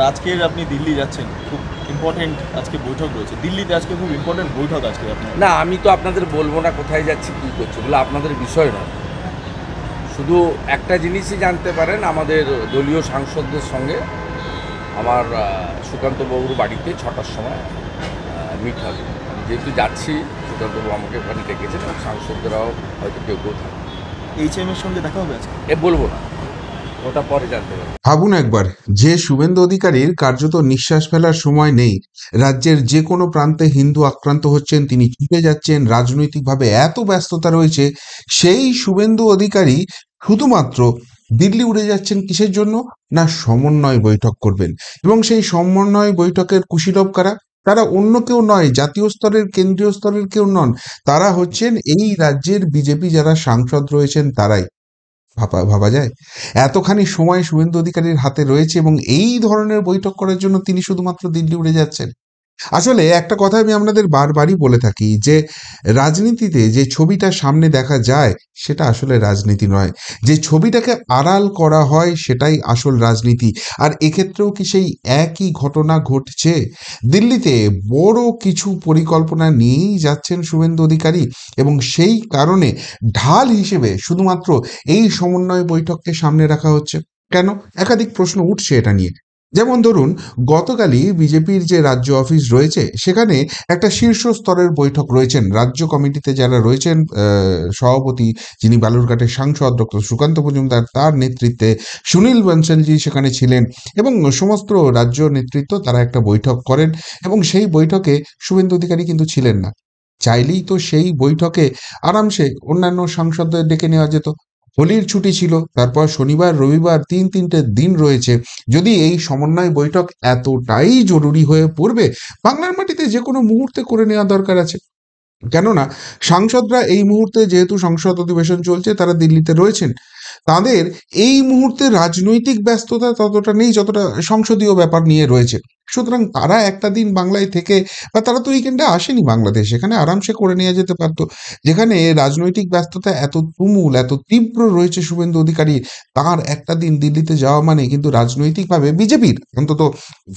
আজকের আপনি দিল্লি যাচ্ছেন, খুব ইম্পর্টেন্ট আজকে বৈঠক রয়েছে দিল্লিতে, আজকে খুব ইম্পর্টেন্ট বৈঠক আজকে আপনার। না, আমি তো আপনাদের বলবো না কোথায় যাচ্ছি কী করছি, বলে আপনাদের বিষয় নয়। শুধু একটা জিনিসই জানতে পারেন, আমাদের দলীয় সাংসদদের সঙ্গে আমার সুকান্তবাবুর বাড়িতে 6টার সময় মিট হবে। আমি যেহেতু যাচ্ছি, সুকান্তবাবু আমাকে ওখানে ডেকেছেন এবং সাংসদরাও হয়তো কেউ কেউ থাকবে। এইচএম এর সঙ্গে দেখা হবে আজকে? বলবো না, ওটা পরে জানতে পারবো। ভাবুন একবার, যে শুভেন্দু অধিকারীর কার্যত নিঃশ্বাস ফেলার সময় নেই, রাজ্যের যে কোনো প্রান্তে হিন্দু আক্রান্ত হচ্ছেন, তিনি ছুটে যাচ্ছেন, রাজনৈতিকভাবে এত ব্যস্ততা রয়েছে, সেই শুভেন্দু অধিকারী শুধুমাত্র দিল্লি উড়ে যাচ্ছেন কিসের জন্য? না, সমন্বয় বৈঠক করবেন। এবং সেই সমন্বয় বৈঠকের কুশীলব কারা? তারা অন্য কেউ নয়, জাতীয় স্তরের কেন্দ্রীয় স্তরের কেউ নন, তারা হচ্ছেন এই রাজ্যের বিজেপি যারা সাংসদ রয়েছেন তারাই। ভাবা যায়? এতখানি সময় শুভেন্দু অধিকারীর হাতে রয়েছে এবং এই ধরনের বৈঠক করার জন্য তিনি শুধুমাত্র দিল্লি উড়ে যাচ্ছেন। আসলে একটা কথা আমি আপনাদের বারবারই বলে থাকি যে রাজনীতিতে যে ছবিটা সামনে দেখা যায় সেটা আসলে রাজনীতি নয়, যে ছবিটাকে আড়াল করা হয় সেটাই আসল রাজনীতি। আর এক্ষেত্রেও কি সেই একই ঘটনা ঘটছে? দিল্লিতে বড় কিছু পরিকল্পনা নিয়েই যাচ্ছেন শুভেন্দু অধিকারী এবং সেই কারণে ঢাল হিসেবে শুধুমাত্র এই সমন্বয় বৈঠককে সামনে রাখা হচ্ছে। কেন? একাধিক প্রশ্ন উঠছে এটা নিয়ে। যেমন ধরুন, গতকালই বিজেপির যে রাজ্য অফিস রয়েছে সেখানে একটা শীর্ষ স্তরের বৈঠক রয়েছেন। রাজ্য কমিটিতে যারা রয়েছেন, সভাপতি যিনি বালুরঘাটের সাংসদ ডক্টর সুকান্ত মজুমদার, তার নেতৃত্বে সুনীল বনসলজি সেখানে ছিলেন এবং সমস্ত রাজ্য নেতৃত্ব তারা একটা বৈঠক করেন এবং সেই বৈঠকে শুভেন্দু অধিকারী কিন্তু ছিলেন না। চাইলেই তো সেই বৈঠকে আরামসে অন্যান্য সাংসদদের ডেকে নেওয়া যেত। হোলির ছুটি ছিল, তারপর শনিবার রবিবার তিনটে দিন রয়েছে। যদি এই সমন্বয় বৈঠক এতটাই জরুরি হয়ে পড়বে, বাংলার মাটিতে যে কোনো মুহূর্তে করে নেওয়া দরকার আছে। কেননা সাংসদরা এই মুহূর্তে, যেহেতু সংসদ অধিবেশন চলছে, তারা দিল্লিতে রয়েছেন, তাদের এই মুহূর্তে রাজনৈতিক ব্যস্ততা ততটা নেই যতটা সংসদীয় ব্যাপার নিয়ে রয়েছে। সুতরাং তারা একটা দিন বাংলায় থেকে, বা তারা তো উইকেন্ডে আসেনি বাংলাদেশ, এখানে আরামসে করে নেওয়া যেতে পারতো। যেখানে রাজনৈতিক ব্যস্ততা এত তুমুল, এত তীব্র রয়েছে শুভেন্দু অধিকারী, তার একটা দিন দিল্লিতে যাওয়া মানে কিন্তু রাজনৈতিকভাবে বিজেপির অন্তত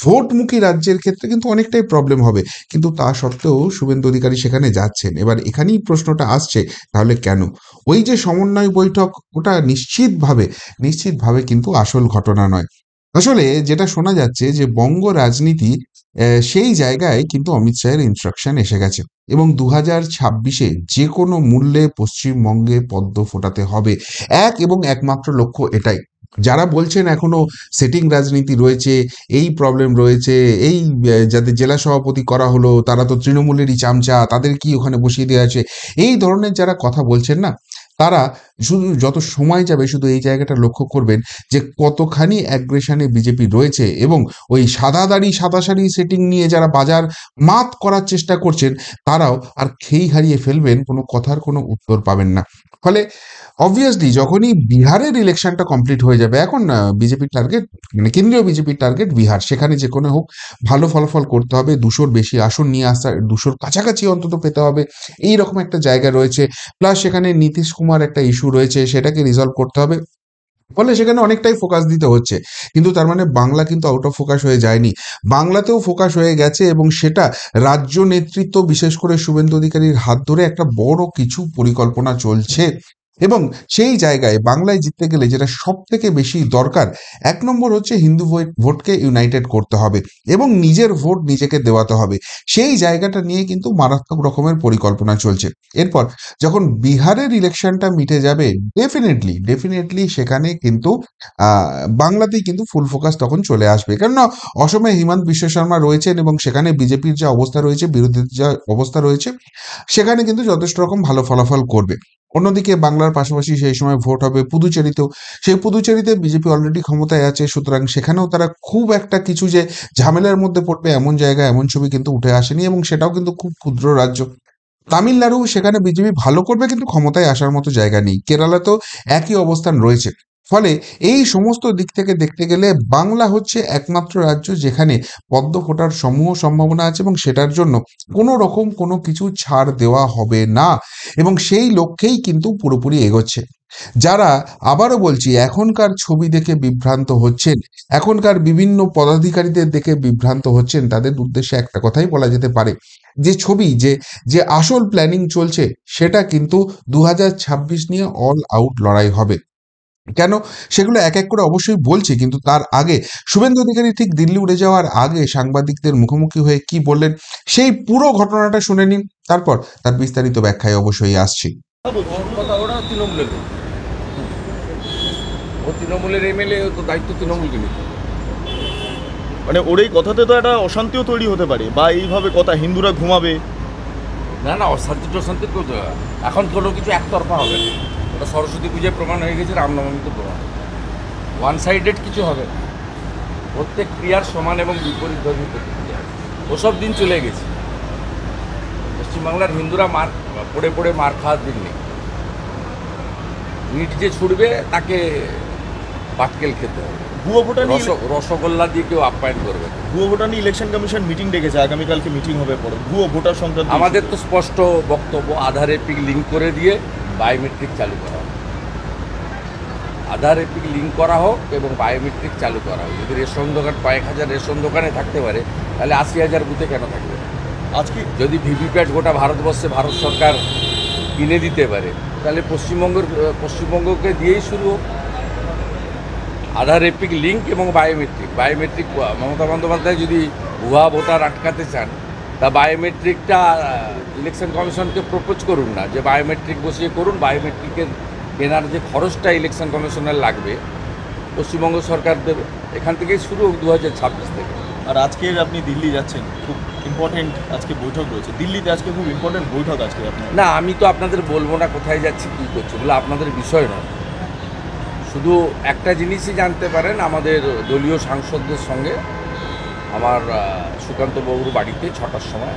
ভোটমুখী রাজ্যের ক্ষেত্রে কিন্তু অনেকটাই প্রবলেম হবে। কিন্তু তা সত্ত্বেও শুভেন্দু অধিকারী সেখানে যাচ্ছেন। এবার এখানেই প্রশ্নটা আসছে, তাহলে কেন? ওই যে সমন্বয় বৈঠক, ওটা নিশ্চিতভাবে কিন্তু আসল ঘটনা নয়। আসলে যেটা শোনা যাচ্ছে যে বঙ্গ রাজনীতি, সেই জায়গায় কিন্তু অমিত শাহের ইনস্ট্রাকশন এসে গেছে এবং 2026-এ যে কোনো মূল্যে পশ্চিমবঙ্গে পদ্ম ফোটাতে হবে। এক এবং একমাত্র লক্ষ্য এটাই। যারা বলছেন এখনো সেটিং রাজনীতি রয়েছে, এই প্রবলেম রয়েছে, এই যাদের জেলা সভাপতি করা হলো তারা তো তৃণমূলেরই চামচা, তাদের কি ওখানে বসিয়ে দেওয়া আছে, এই ধরনের যারা কথা বলছেন না, তারা শুধু যত সময় যাবে শুধু এই জায়গাটা লক্ষ্য করবেন যে কতখানি অ্যাগ্রেশনে বিজেপি রয়েছে এবং ওই সাদা দাড়ি সাদা শাড়ি সেটিং নিয়ে যারা বাজার মাত করার চেষ্টা করছেন, তারাও আর খেই হারিয়ে ফেলবেন, কোনো কথার কোনো উত্তর পাবেন না। ফলে অবভিয়াসলি যখনই বিহারের ইলেকশনটা কমপ্লিট হয়ে যাবে, এখন বিজেপির টার্গেট, মানে কেন্দ্রীয় বিজেপির টার্গেট বিহার, সেখানে যে কোনো হোক ভালো ফলাফল করতে হবে, 200-র বেশি আসন নিয়ে আসা, 200-র কাছাকাছি অন্তত পেতে হবে, এইরকম একটা জায়গা রয়েছে। প্লাস সেখানে নীতিশ কুমার একটা ইস্যু রয়েছে, সেটাকে রিজলভ করতে হবে। ফলে সেখানে অনেকটাই ফোকাস দিতে হচ্ছে। কিন্তু তার মানে বাংলা কিন্তু আউট অফ ফোকাস হয়ে যায়নি, বাংলাতেও ফোকাস হয়ে গেছে এবং সেটা রাজ্য নেতৃত্ব, বিশেষ করে শুভেন্দু অধিকারীর হাত ধরে একটা বড় কিছু পরিকল্পনা চলছে। এবং সেই জায়গায় বাংলায় জিততে গেলে যেটা সব থেকে বেশি দরকার, 1 নম্বর হচ্ছে হিন্দু ভোটকে ইউনাইটেড করতে হবে এবং নিজের ভোট নিজেকে দেওয়াতে হবে। সেই জায়গাটা নিয়ে কিন্তু মারাত্মক রকমের পরিকল্পনা চলছে। এরপর যখন বিহারের ইলেকশনটা মিটে যাবে, ডেফিনেটলি সেখানে কিন্তু বাংলাতেই কিন্তু ফুল ফোকাস তখন চলে আসবে। কেননা অসমে হিমন্ত বিশ্ব শর্মা রয়েছেন এবং সেখানে বিজেপির যা অবস্থা রয়েছে, বিরোধীর যা অবস্থা রয়েছে, সেখানে কিন্তু যথেষ্ট রকম ভালো ফলাফল করবে। অন্যদিকে বাংলার পাশাপাশি সেই সময় ভোট হবে পুদুচেরিতেও, সেই পুদুচেরিতে বিজেপি অলরেডি ক্ষমতায় আছে, সুতরাং সেখানেও তারা খুব একটা কিছু যে ঝামেলার মধ্যে পড়বে এমন জায়গা, এমন ছবি কিন্তু উঠে আসেনি এবং সেটাও কিন্তু খুব ক্ষুদ্র রাজ্য। তামিলনাড়ু, সেখানে বিজেপি ভালো করবে কিন্তু ক্ষমতায় আসার মতো জায়গা নেই। কেরালাতেও একই অবস্থান রয়েছে। ফলে এই সমস্ত দিক থেকে দেখতে গেলে বাংলা হচ্ছে একমাত্র রাজ্য যেখানে পদ্ম ফোটার সমূহ সম্ভাবনা আছে এবং সেটার জন্য কোনো রকম কোনো কিছু ছাড় দেওয়া হবে না এবং সেই লক্ষ্যেই কিন্তু পুরোপুরি এগোচ্ছে। যারা, আবারও বলছি, এখনকার ছবি দেখে বিভ্রান্ত হচ্ছেন, এখনকার বিভিন্ন পদাধিকারীদের দেখে বিভ্রান্ত হচ্ছেন, তাদের উদ্দেশ্যে একটা কথাই বলা যেতে পারে, যে ছবি যে আসল প্ল্যানিং চলছে সেটা কিন্তু 2026 নিয়ে অল আউট লড়াই হবে। কেন, সেগুলো এক এক করে অবশ্যই বলছি, কিন্তু তার আগে শুভেন্দু অধিকারী ঠিক দিল্লি উড়ে যাওয়ার আগে সাংবাদিকদের মুখোমুখি হয়ে কি বললেন সেই পুরো ঘটনাটা শুনে নিন, তারপর তার বিস্তারিত ব্যাখ্যায় অবশ্যই আসছি। ওর কথা, ওরা তৃণমূলের লোক। ও তৃণমূলের এমএলএ, তো দায়িত্ব তৃণমূলকে নিতে হবে। মানে ওর এই কথাতে তো একটা অশান্তিও তৈরি হতে পারে, বা এইভাবে কথা হিন্দুরা ঘুমাবে। না না, অশান্তি টশান্তি করতে হবে। এখন কোনো কিছু একতরফা হবে না। ওটা সরস্বতী পুজোয় প্রমাণ হয়ে গেছে, রামনবমীতে প্রমাণ। ওয়ান সাইডেড কিছু হবে না। প্রত্যেক ক্রিয়ার সমান এবং বিপরীত ধর্মী প্রতিক্রিয়া। ওসব দিন চলে গেছে। পশ্চিমবাংলার হিন্দুরা পড়ে পড়ে মার খাওয়ার দিন নেই। ইট যে ছুটবে তাকে পাটকেল খেতে হবে। ভুয়ো ভোটার নিয়ে রসগোল্লা দিয়ে কেউ আপ্যায়ন করবে না। ভুয়ো ভোটার নিয়ে ইলেকশন কমিশন মিটিং ডেকেছে, আগামীকালকে মিটিং হবে পরে ভুয়ো ভোটার সংক্রান্ত। আমাদের তো স্পষ্ট বক্তব্য, আধার এপিক লিঙ্ক করে দিয়ে বায়োমেট্রিক চালু করা হোক। আধার এপিক লিঙ্ক করা হোক এবং বায়োমেট্রিক চালু করা হোক। যদি রেশন দোকান কয়েক হাজার রেশন দোকানে থাকতে পারে, তাহলে 80,000 বুথে কেন থাকবে? আজকে যদি ভিভিপ্যাট গোটা ভারতবর্ষে ভারত সরকার কিনে দিতে পারে, তাহলে পশ্চিমবঙ্গকে দিয়েই শুরু হোক। আধার এপিক লিঙ্ক এবং বায়োমেট্রিক মমতা বন্দ্যোপাধ্যায় যদি ভুয়া ভোটার আটকাতে চান, তা বায়োমেট্রিকটা ইলেকশন কমিশনকে প্রপোজ করুন না, যে বায়োমেট্রিক বসিয়ে করুন। বায়োমেট্রিকের কেনার যে খরচটা ইলেকশন কমিশনের লাগবে, পশ্চিমবঙ্গ সরকার দেবে। এখান থেকেই শুরু হোক 2026 থেকে। আর আজকে আপনি দিল্লি যাচ্ছেন, খুব ইম্পর্টেন্ট আজকে বৈঠক রয়েছে দিল্লিতে। আজকে খুব ইম্পর্টেন্ট বৈঠক আজকে আপনার। না, আমি তো আপনাদের বলবো না কোথায় যাচ্ছি কী করছি, বলে আপনাদের বিষয় নয়। শুধু একটা জিনিসই জানতে পারেন, আমাদের দলীয় সাংসদদের সঙ্গে আমার সুকান্তবাবুর বাড়িতে 6টার সময়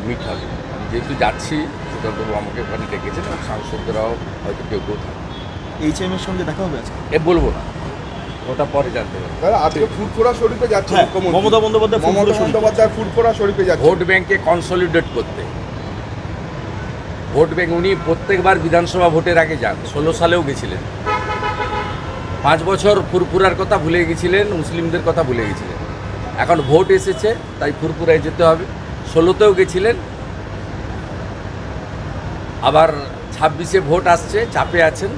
মিট হবে। আমি যেহেতু যাচ্ছি, সুকান্তবাবু আমাকে ওখানে ডেকেছেন, এবং সাংসদরাও হয়তো কেউ কেউ থাকবে। HM এর সঙ্গে দেখা হবে আজকে? বলবো না, ওটা পরে জানতে পারবো। দাদা, আজকে ফুরফুরা শরীফে যাচ্ছে হ্যাঁ, মুখ্যমন্ত্রী মমতা বন্দ্যোপাধ্যায় ফুরফুরা শরীফে যাচ্ছে। ভোট ব্যাংকে কনসলিডেট করতে। ভোট ব্যাংক উনি প্রত্যেকবার বিধানসভা ভোটের আগে যান। 16 সালেও গেছিলেন। 5 বছর ফুরফুরার কথা ভুলে গেছিলেন, মুসলিমদের কথা ভুলে গেছিলেন। এখন ভোট এসেছে, তাই ফুরফুরায় যেতে হবে। 16তেও গেছিলেন, আবার 26-এ ভোট আসছে, চাপে আছেন।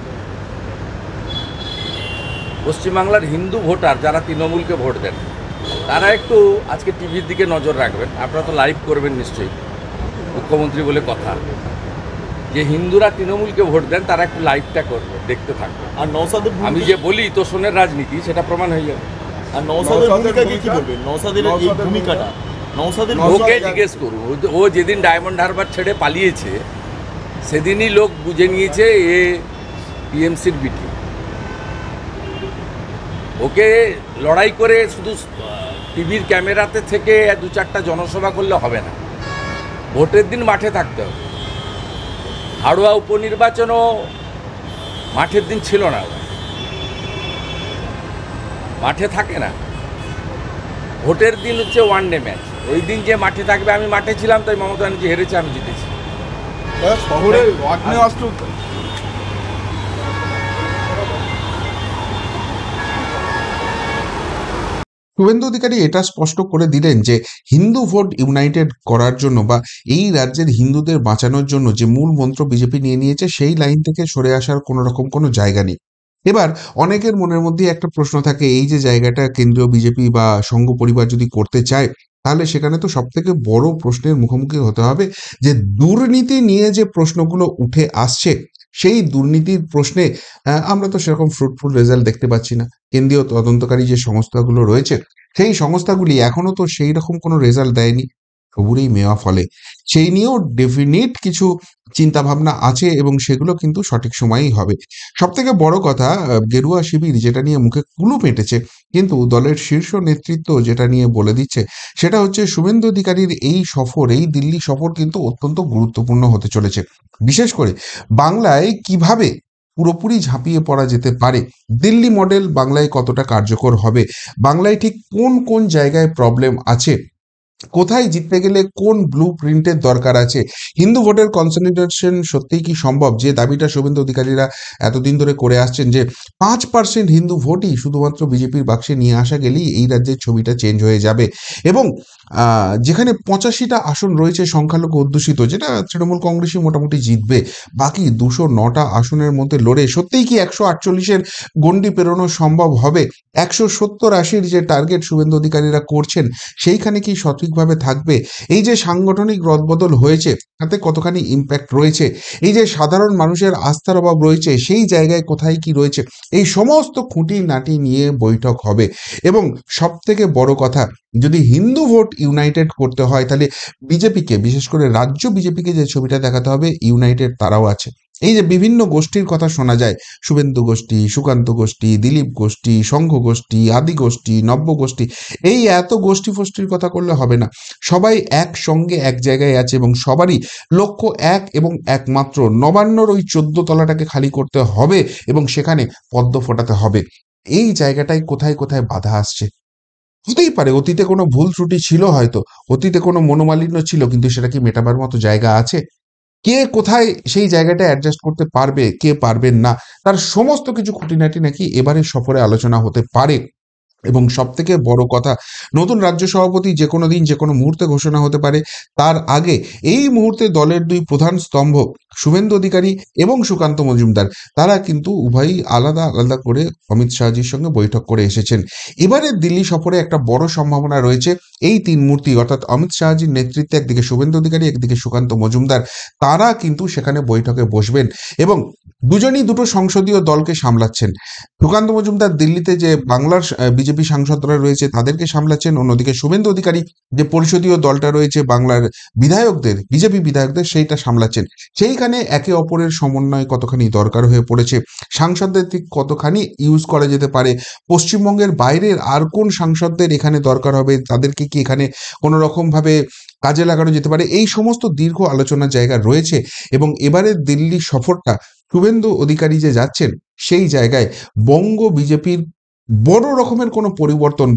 পশ্চিমবাংলার হিন্দু ভোটার যারা তৃণমূলকে ভোট দেন, তারা একটু আজকে টিভির দিকে নজর রাখবেন। আপনারা তো লাইভ করবেন নিশ্চয়ই, মুখ্যমন্ত্রী বলে কথা। যে হিন্দুরা তৃণমূলকে ভোট দেন, তারা একটু লাইভটা করবে, দেখতে থাকবে। আর নওশাদের আমি যে বলি তোষণের রাজনীতি, সেটা প্রমাণ হয়ে যাবে। আর নওশাদের নওশাদের ভূমিকা কি ভূমিকা? বলবেন? নওশাদের এই নওশাদের ভূমিকাটা, নওশাদের ওকে জিজ্ঞেস করুন। ও যেদিন ডায়মন্ড হারবার ছেড়ে পালিয়েছে, সেদিনই লোক বুঝে নিয়েছে এ টিএমসির বিটি। ওকে লড়াই করে শুধু টিভির ক্যামেরাতে থেকে 2-4টা জনসভা করলে হবে না। ভোটের দিন মাঠে থাকতে হবে। হাড়োয়া উপনির্বাচনও মাঠের দিন ছিল না, মাঠে থাকে না। ভোটের দিন হচ্ছে ওয়ান ডে ম্যাচ। ওই দিন যে মাঠে থাকবে, আমি মাঠে ছিলাম, তাই মমতা ব্যানার্জি হেরেছে, আমি জিতেছি। দাদা, শহরে আগ্নেয়াস্ত্র শুভেন্দু অধিকারী এটা স্পষ্ট করে দিলেন যে হিন্দু ভোট ইউনাইটেড করার জন্য বা এই রাজ্যের হিন্দুদের বাঁচানোর জন্য যে মূল মন্ত্র বিজেপি নিয়ে নিয়েছে, সেই লাইন থেকে সরে আসার কোনো রকম কোনো জায়গা নেই। এবার অনেকের মনের মধ্যে একটা প্রশ্ন থাকে, এই যে জায়গাটা কেন্দ্রীয় বিজেপি বা সংঘ পরিবার যদি করতে চায়, তাহলে সেখানে তো সব থেকে বড় প্রশ্নের মুখোমুখি হতে হবে যে দুর্নীতি নিয়ে যে প্রশ্নগুলো উঠে আসছে, সেই দুর্নীতির প্রশ্নে আমরা তো সেরকম ফ্রুটফুল রেজাল্ট দেখতে পাচ্ছি না। কেন্দ্রীয় তদন্তকারী যে সংস্থাগুলো রয়েছে, সেই সংস্থাগুলি এখনো তো সেই রকম কোনো রেজাল্ট দেয়নি। সবুরেই মেওয়া ফলে সেই নিয়েও ডেফিনিট কিছু চিন্তা ভাবনা আছে এবং সেগুলো কিন্তু সঠিক সময়েই হবে। সব থেকে বড় কথা, গেরুয়া শিবির যেটা নিয়ে মুখে কুলুপ এঁটেছে, কিন্তু দলের শীর্ষ নেতৃত্ব যেটা নিয়ে বলে দিচ্ছে, সেটা হচ্ছে শুভেন্দু অধিকারীর এই সফর, এই দিল্লি সফর কিন্তু অত্যন্ত গুরুত্বপূর্ণ হতে চলেছে। বিশেষ করে বাংলায় কিভাবে পুরোপুরি ঝাঁপিয়ে পড়া যেতে পারে। দিল্লি মডেল বাংলায় কতটা কার্যকর হবে, বাংলায় ঠিক কোন কোন জায়গায় প্রবলেম আছে, কোথায় জিততে গেলে কোন ব্লু প্রিন্টের দরকার আছে, হিন্দু ভোটের কনসলিডেশন সত্যিই কি সম্ভব, যে দাবিটা শুভেন্দু অধিকারীরা এতদিন ধরে করে আসছেন যে 5% হিন্দু ভোটই শুধুমাত্র বিজেপির বাক্সে নিয়ে আসা গেলেই এই রাজ্যের ছবিটা চেঞ্জ হয়ে যাবে। এবং যেখানে 85টা আসন রয়েছে সংখ্যালঘু অধ্যুষিত, যেটা তৃণমূল কংগ্রেসই মোটামুটি জিতবে, বাকি 209টা আসনের মধ্যে লড়ে সত্যিই কি 148-এর গণ্ডি পেরোনো সম্ভব হবে? 170-80 যে টার্গেট শুভেন্দু অধিকারীরা করছেন সেইখানে কি সঠিকভাবে থাকবে? এই যে সাংগঠনিক রদবদল হয়েছে তাতে কতখানি ইম্প্যাক্ট রয়েছে, এই যে সাধারণ মানুষের আস্থার অভাব রয়েছে সেই জায়গায় কোথায় কি রয়েছে, এই সমস্ত খুঁটিনাটি নিয়ে বৈঠক হবে। এবং সব থেকে বড় কথা, যদি হিন্দু ভোট ইউনাইটেড করতে হয় তাহলে বিজেপিকে, বিশেষ করে রাজ্য বিজেপিকে যে ছবিটা দেখাতে হবে ইউনাইটেড তারাও আছে। এই যে বিভিন্ন গোষ্ঠীর কথা শোনা যায়, শুভেন্দু গোষ্ঠী, সুকান্ত গোষ্ঠী, দিলীপ গোষ্ঠী, সংঘ গোষ্ঠী, আদি গোষ্ঠী, নব্য গোষ্ঠী, এই এত গোষ্ঠী ফোষ্ঠীর কথা করলে হবে না। সবাই একসঙ্গে এক জায়গায় আছে এবং সবারই লক্ষ্য এক এবং একমাত্র, নবান্নর ওই 14 তলাটাকে খালি করতে হবে এবং সেখানে পদ্ম ফোটাতে হবে। এই জায়গাটায় কোথায় কোথায় বাধা আসছে? হতেই পারে অতীতে কোনো ভুল ত্রুটি ছিল, হয়তো অতীতে কোনো মনোমালিন্য ছিল, কিন্তু সেটা কি মেটাবার মতো জায়গা আছে? কে কোথায় সেই জায়গাটা অ্যাডজাস্ট করতে পারবে, কে পারবেন না, তার সমস্ত কিছু খুঁটিনাটি নাকি এবারের সফরে আলোচনা হতে পারে। এবং সব থেকে বড় কথা, নতুন রাজ্য সভাপতি যে কোনো দিন যে কোনো মুহূর্তে ঘোষণা হতে পারে। তার আগে এই মুহূর্তে দলের দুই প্রধান স্তম্ভ শুভেন্দু অধিকারী এবং সুকান্ত মজুমদার, তারা কিন্তু উভয়ই আলাদা আলাদা করে অমিত শাহজির সঙ্গে বৈঠক করে এসেছেন। এবারের দিল্লি সফরে একটা বড় সম্ভাবনা রয়েছে এই তিন মূর্তি, অর্থাৎ অমিত শাহজির নেতৃত্বে একদিকে শুভেন্দু অধিকারী, একদিকে সুকান্ত মজুমদার, তারা কিন্তু সেখানে বৈঠকে বসবেন এবং দুজনই দুটো সংসদীয় দলকে সামলাচ্ছেন। সুকান্ত মজুমদার দিল্লিতে যে বাংলার বিজেপি সাংসদরা রয়েছে তাদেরকে সামলাচ্ছেন, অন্যদিকে শুভেন্দু অধিকারী যে পরিষদীয় দলটা রয়েছে বাংলার বিধায়কদের, বিজেপি বিধায়কদের, সেইটা সামলাচ্ছেন। সেইখানে একে অপরের সমন্বয় কতখানি দরকার হয়ে পড়েছে, সাংসদদের ঠিক কতখানি ইউজ করা যেতে পারে, পশ্চিমবঙ্গের বাইরের আর কোন সাংসদদের এখানে দরকার হবে, তাদেরকে কি এখানে কোনো রকমভাবে কাজে লাগানো যেতে পারে, এই সমস্ত দীর্ঘ আলোচনার জায়গা রয়েছে। এবং এবারের দিল্লি সফরটা শুভেন্দু অধিকারী যে যাচ্ছেন সেই জায়গায় বঙ্গ বিজেপির বড় রকমের কোনো পরিবর্তন,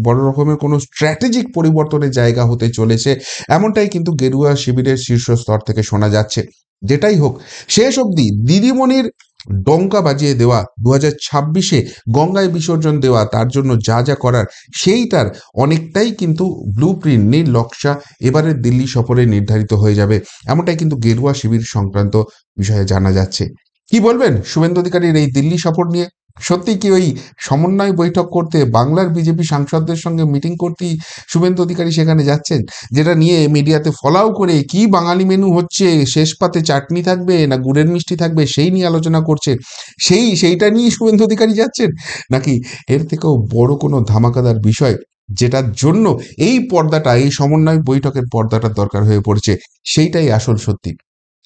বড় রকমের কোনো স্ট্র্যাটেজিক পরিবর্তনের জায়গা হতে চলেছে, এমনটাই কিন্তু গেরুয়া শিবিরের শীর্ষস্তর থেকে শোনা যাচ্ছে। যেটাই হোক, শেষ অবধি দিদিমণির ডঙ্কা বাজিয়ে দেওয়া, 2026-এ গঙ্গায় বিসর্জন দেওয়া, তার জন্য যা যা করার সেইটার অনেকটাই কিন্তু ব্লু প্রিন্ট, নীল নকশা এবারের দিল্লি সফরে নির্ধারিত হয়ে যাবে, এমনটাই কিন্তু গেরুয়া শিবির সংক্রান্ত বিষয়ে জানা যাচ্ছে। কি বলবেন শুভেন্দু অধিকারীর এই দিল্লি সফর নিয়ে? সত্যি কি ওই সমন্বয় বৈঠক করতে, বাংলার বিজেপি সাংসদদের সঙ্গে মিটিং করতেই শুভেন্দু অধিকারী সেখানে যাচ্ছেন, যেটা নিয়ে মিডিয়াতে ফলাও করে কি বাঙালি মেনু হচ্ছে, শেষ পাতে চাটনি থাকবে না গুড়ের মিষ্টি থাকবে সেই নিয়ে আলোচনা করছে, সেইটা নিয়ে শুভেন্দু অধিকারী যাচ্ছেন, নাকি এর থেকেও বড় কোনো ধামাকাদার বিষয় যেটার জন্য এই পর্দাটা, এই সমন্বয় বৈঠকের পর্দাটার দরকার হয়ে পড়ছে, সেইটাই আসল সত্যি?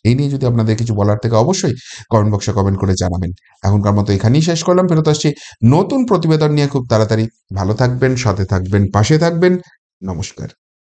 এই নিয়ে যদি আপনাদের কিছু বলার থেকে অবশ্যই কমেন্ট বক্সে কমেন্ট করে জানাবেন। এখনকার মতো এখানেই শেষ করলাম, ফেরত আসছি নতুন প্রতিবেদন নিয়ে খুব তাড়াতাড়ি। ভালো থাকবেন, সাথে থাকবেন, পাশে থাকবেন। নমস্কার।